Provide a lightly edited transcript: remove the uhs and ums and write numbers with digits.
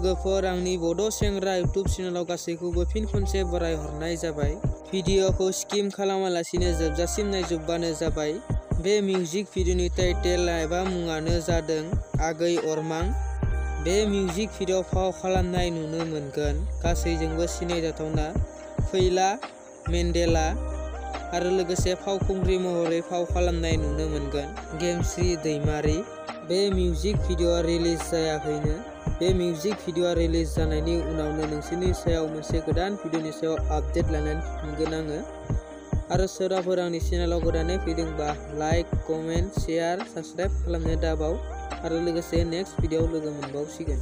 लोगोफोर आंनि बड' सेंग्रा इउटुब चेनेलाव गासैखौबो फिन खनसे बरायहरनाय जाबाय। भिडिअखौ स्किप खालामालासिनो जोबजासिम नायजोबबानो जाबाय। बे मिउजिक भिडिअनि टाइटेल एबा मुङानो जादों आगै अरमां। बे मिउजिक भिडिअ फाव खालामनाय नुनो मोनगोन गासैजोंबो सिनायजाथावना फैला मेन्डेला आरो लोगोसे फावखुंग्रि महरै फाव खालामनाय नुनो मोनगोन गेमस्रि दैमारि। बे मिउजिक भिडिअआ रिलिज जायाखैनो। बे मिउजिक भिडिअआ रिलिज जानायनि उनावनो नोंसोरनि सायाव मोनसे गोदान भिडिअनि सायाव आपडेट लानानै फैफिनगोन आङो। आरो सोरबाफोर आंनि चेनेलाव गोदानै फैदोंबा लाइक, कमेन्ट, शेयार, साबस्क्राइब खालामनो दाबाव आरो लोगोसे नेक्स्ट भिडिअआव लोगो मोनबावसिगोन।